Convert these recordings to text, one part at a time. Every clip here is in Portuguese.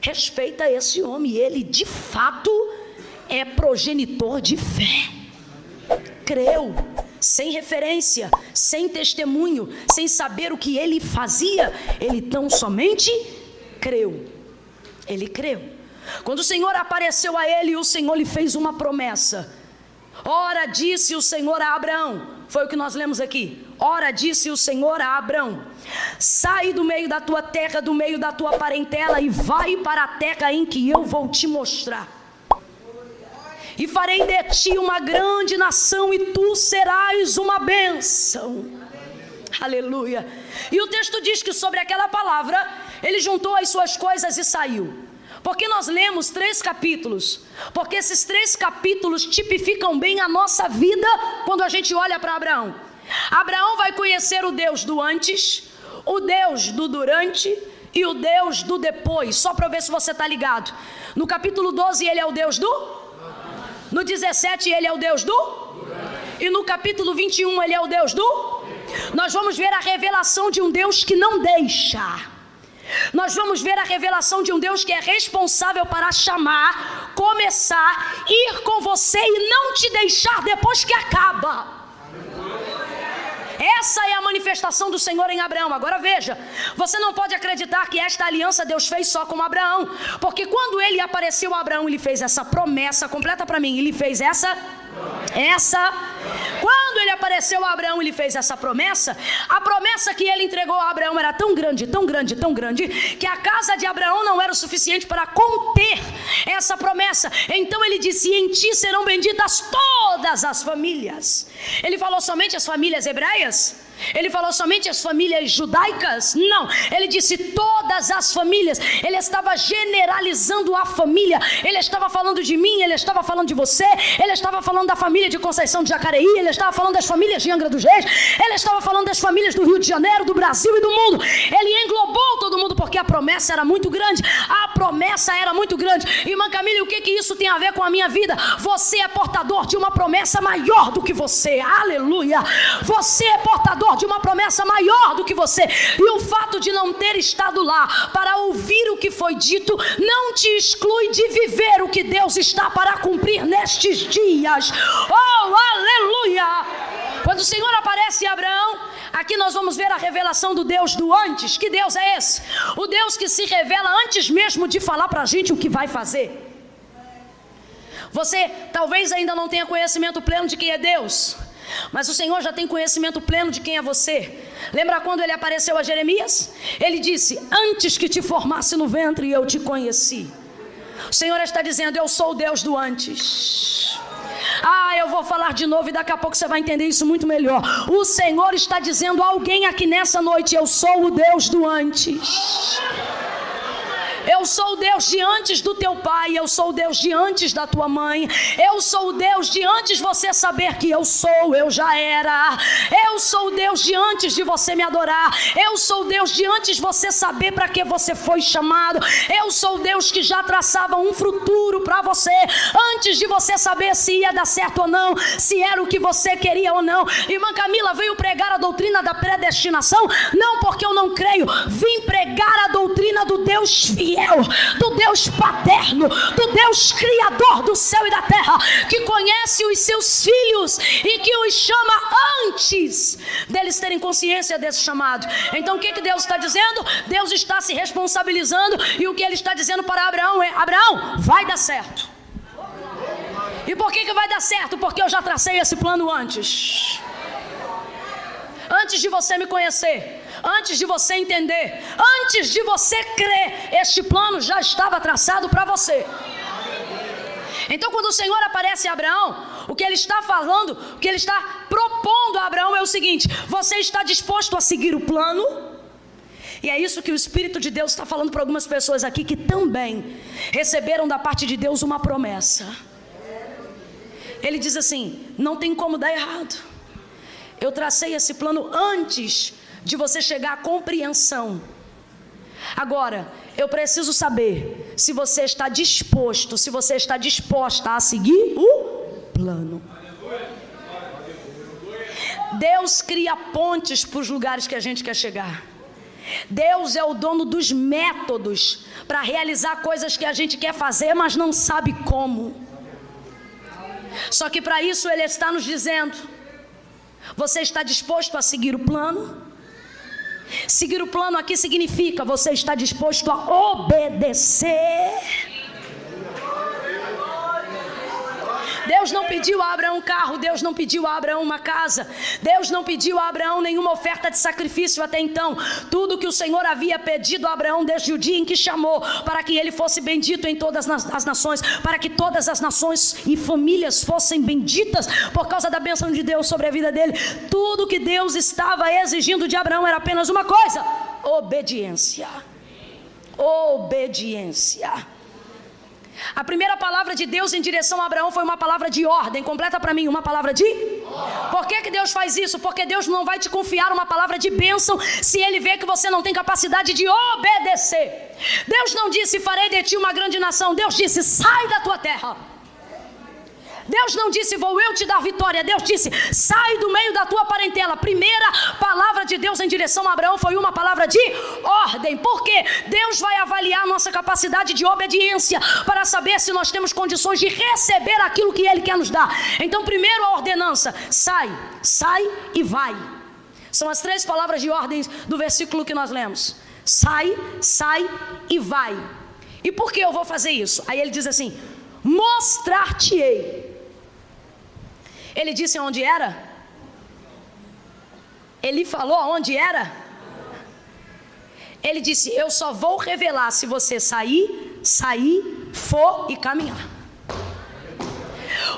respeita esse homem, ele de fato é progenitor de fé. Creu, sem referência, sem testemunho, sem saber o que ele fazia, ele tão somente creu. Ele creu. Quando o Senhor apareceu a ele, o Senhor lhe fez uma promessa. Ora, disse o Senhor a Abraão, foi o que nós lemos aqui. Ora, disse o Senhor a Abraão: sai do meio da tua terra, do meio da tua parentela, e vai para a terra em que eu vou te mostrar. E farei de ti uma grande nação, e tu serás uma bênção. Aleluia. E o texto diz que sobre aquela palavra, ele juntou as suas coisas e saiu. Porque nós lemos 3 capítulos, porque esses 3 capítulos tipificam bem a nossa vida quando a gente olha para Abraão. Abraão vai conhecer o Deus do antes, o Deus do durante e o Deus do depois. Só para ver se você está ligado. No capítulo 12 ele é o Deus do... No 17 ele é o Deus do... E no capítulo 21 ele é o Deus do... Nós vamos ver a revelação de um Deus que não deixa. Nós vamos ver a revelação de um Deus que é responsável para chamar, começar, ir com você e não te deixar depois que acaba. Essa é a manifestação do Senhor em Abraão. Agora veja, você não pode acreditar que esta aliança Deus fez só com Abraão, porque quando ele apareceu a Abraão, ele fez essa promessa, completa para mim, ele fez quando ele apareceu a Abraão, ele fez essa promessa. A promessa que ele entregou a Abraão era tão grande, tão grande, tão grande, que a casa de Abraão não era o suficiente para conter essa promessa. Então ele disse: em ti serão benditas todas as famílias. Ele falou somente as famílias hebreias? Ele falou somente as famílias judaicas? Não, ele disse todas as famílias. Ele estava generalizando a família. Ele estava falando de mim, ele estava falando de você, ele estava falando da família de Conceição de Jacareí, ele estava falando das famílias de Angra dos Reis, ele estava falando das famílias do Rio de Janeiro, do Brasil e do mundo. Ele englobou todo mundo porque a promessa era muito grande. A promessa era muito grande. Irmã Camila, o que isso tem a ver com a minha vida? Você é portador de uma promessa maior do que você. Aleluia. Você é portador de uma promessa maior do que você, e o fato de não ter estado lá para ouvir o que foi dito não te exclui de viver o que Deus está para cumprir nestes dias. Oh, aleluia! Quando o Senhor aparece a Abraão, aqui nós vamos ver a revelação do Deus do antes. Que Deus é esse? O Deus que se revela antes mesmo de falar para a gente o que vai fazer. Você talvez ainda não tenha conhecimento pleno de quem é Deus, mas o Senhor já tem conhecimento pleno de quem é você. Lembra quando ele apareceu a Jeremias? Ele disse: antes que te formasse no ventre eu te conheci. O Senhor está dizendo: eu sou o Deus do antes. Eu vou falar de novo e daqui a pouco você vai entender isso muito melhor. O Senhor está dizendo a alguém aqui nessa noite: eu sou o Deus do antes. Eu sou o Deus de antes do teu pai, eu sou o Deus de antes da tua mãe, eu sou o Deus de antes você saber que eu sou, eu já era. Eu sou o Deus de antes de você me adorar, eu sou o Deus de antes você saber para que você foi chamado. Eu sou o Deus que já traçava um futuro para você, antes de você saber se ia dar certo ou não, se era o que você queria ou não. Irmã Camila veio pregar a doutrina da predestinação, não porque eu não creio, vim pregar a doutrina do Deus fiel, do Deus paterno, do Deus criador do céu e da terra, que conhece os seus filhos e que os chama antes deles terem consciência desse chamado. Então o que Deus está dizendo? Deus está se responsabilizando, e o que ele está dizendo para Abraão é: Abraão, vai dar certo. E por que vai dar certo? Porque eu já tracei esse plano antes. Antes de você me conhecer, antes de você entender, antes de você crer, este plano já estava traçado para você. Então quando o Senhor aparece a Abraão, o que ele está falando, o que ele está propondo a Abraão é o seguinte: você está disposto a seguir o plano? E é isso que o Espírito de Deus está falando para algumas pessoas aqui que também receberam da parte de Deus uma promessa. Ele diz assim: não tem como dar errado. Eu tracei esse plano antes de você chegar à compreensão. Agora, eu preciso saber se você está disposto, se você está disposta a seguir o plano. Deus cria pontes para os lugares que a gente quer chegar. Deus é o dono dos métodos para realizar coisas que a gente quer fazer, mas não sabe como. Só que para isso Ele está nos dizendo: você está disposto a seguir o plano? Seguir o plano aqui significa você está disposto a obedecer. Deus não pediu a Abraão um carro, Deus não pediu a Abraão uma casa, Deus não pediu a Abraão nenhuma oferta de sacrifício até então. Tudo que o Senhor havia pedido a Abraão desde o dia em que chamou, para que ele fosse bendito em todas as nações, para que todas as nações e famílias fossem benditas por causa da bênção de Deus sobre a vida dele. Tudo que Deus estava exigindo de Abraão era apenas uma coisa: obediência. Obediência. A primeira palavra de Deus em direção a Abraão foi uma palavra de ordem. Completa para mim, uma palavra de ordem. Por que Deus faz isso? Porque Deus não vai te confiar uma palavra de bênção se Ele vê que você não tem capacidade de obedecer. Deus não disse: farei de ti uma grande nação. Deus disse: sai da tua terra. Deus não disse: vou eu te dar vitória. Deus disse: sai do meio da tua parentela. A primeira palavra de Deus em direção a Abraão foi uma palavra de ordem. Por quê? Deus vai avaliar nossa capacidade de obediência para saber se nós temos condições de receber aquilo que Ele quer nos dar. Então, primeiro a ordenança: sai, sai e vai. São as 3 palavras de ordem do versículo que nós lemos: sai, sai e vai. E por que eu vou fazer isso? Aí ele diz assim: mostrar-te-ei. Ele disse onde era? Ele falou onde era? Ele disse: eu só vou revelar se você sair, for e caminhar.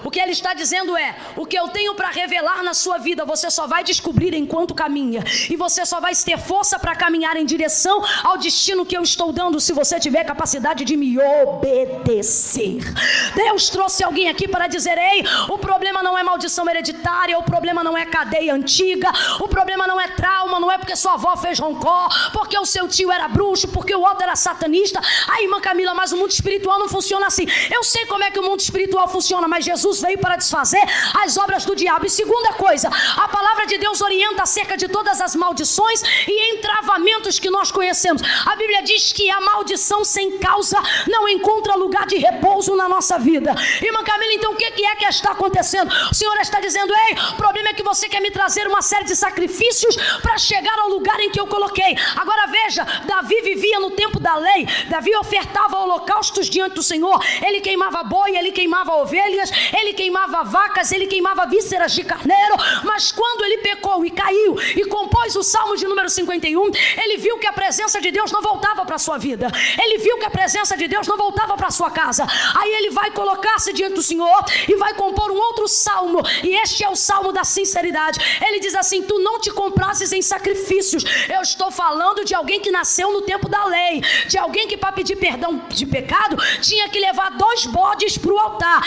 O que ele está dizendo é: o que eu tenho para revelar na sua vida, você só vai descobrir enquanto caminha. E você só vai ter força para caminhar em direção ao destino que eu estou dando se você tiver capacidade de me obedecer. Deus trouxe alguém aqui para dizer: ei, o problema não é maldição hereditária, o problema não é cadeia antiga, o problema não é trauma, não é porque sua avó fez roncó, porque o seu tio era bruxo, porque o outro era satanista. Aí, irmã Camila, mas o mundo espiritual não funciona assim. Eu sei como é que o mundo espiritual funciona, mas Jesus veio para desfazer as obras do diabo. E segunda coisa, a palavra de Deus orienta acerca de todas as maldições e entravamentos que nós conhecemos. A Bíblia diz que a maldição sem causa não encontra lugar de repouso na nossa vida. Irmã Camila, então o que é que está acontecendo? O Senhor está dizendo: ei, o problema é que você quer me trazer uma série de sacrifícios para chegar ao lugar em que eu coloquei. Agora veja, Davi vivia no tempo da lei. Davi ofertava holocaustos diante do Senhor. Ele queimava boi, ele queimava ovelhas, ele queimava vacas, ele queimava vísceras de carneiro. Mas quando ele pecou e caiu e compôs o Salmo de número 51, ele viu que a presença de Deus não voltava para a sua vida. Ele viu que a presença de Deus não voltava para a sua casa. Aí ele vai colocar-se diante do Senhor e vai compor um outro salmo. E este é o salmo da sinceridade. Ele diz assim: tu não te comprases em sacrifícios. Eu estou falando de alguém que nasceu no tempo da lei, de alguém que para pedir perdão de pecado tinha que levar 2 bodes para o altar.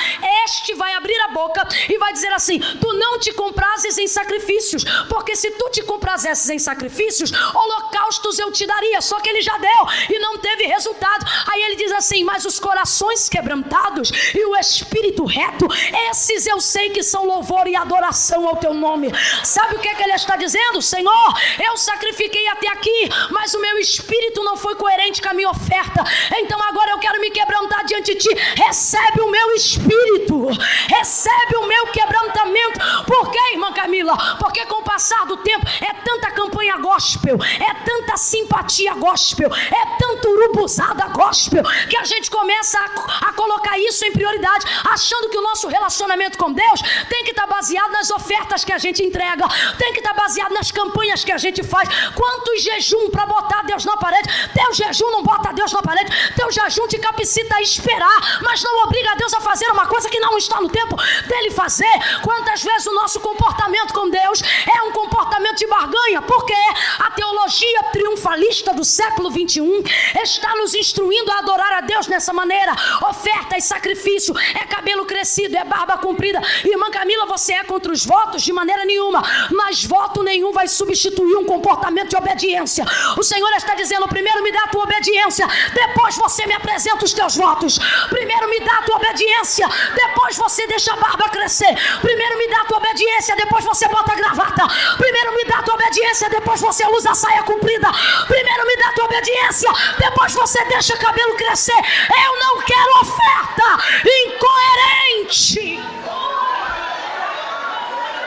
Este vai abrir a boca e vai dizer assim: tu não te comprases em sacrifícios, porque se tu te comprasses em sacrifícios, holocaustos eu te daria. Só que ele já deu e não teve resultado. Aí ele diz assim: mas os corações quebrantados e o espírito reto, esses eu sei que são louvor e adoração ao teu nome. Sabe o que ele está dizendo? Senhor, eu sacrifiquei até aqui, mas o meu espírito não foi coerente com a minha oferta. Então agora eu quero me quebrantar diante de ti. Recebe o meu espírito, recebe o meu quebrantamento. Por quê, irmã Camila? Porque com o passar do tempo é tanta campanha gospel, é tanta simpatia gospel, é tanto urubuzada gospel, que a gente começa a colocar isso em prioridade, achando que o nosso relacionamento com Deus tem que estar baseado nas ofertas que a gente entrega, tem que estar baseado nas campanhas que a gente faz. Quantos jejum para botar Deus na parede? Teu jejum não bota Deus na parede, teu jejum te capacita a esperar, mas não obriga Deus a fazer uma coisa que não está no tempo dele fazer. Quantas vezes o nosso comportamento com Deus é um comportamento de barganha? Porque a teologia triunfalista do século 21 está nos instruindo a adorar a Deus nessa maneira: oferta e sacrifício, é cabelo crescido, é barba comprida. Irmã Camila, você é contra os votos? De maneira nenhuma, mas voto nenhum vai substituir um comportamento de obediência. O Senhor está dizendo: primeiro me dá a tua obediência, depois você me apresenta os teus votos. Primeiro me dá a tua obediência, depois você deixa a barba crescer. Primeiro me dá a tua obediência, depois você bota a gravata. Primeiro me dá a tua obediência, depois você você usa a saia comprida. Primeiro me dá tua obediência, depois você deixa o cabelo crescer. Eu não quero oferta incoerente.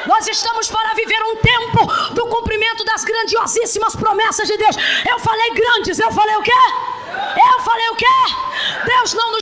Nós estamos para viver um tempo do cumprimento das grandiosíssimas promessas de Deus. Eu falei grandes, eu falei o quê? Eu falei o quê? Deus não nos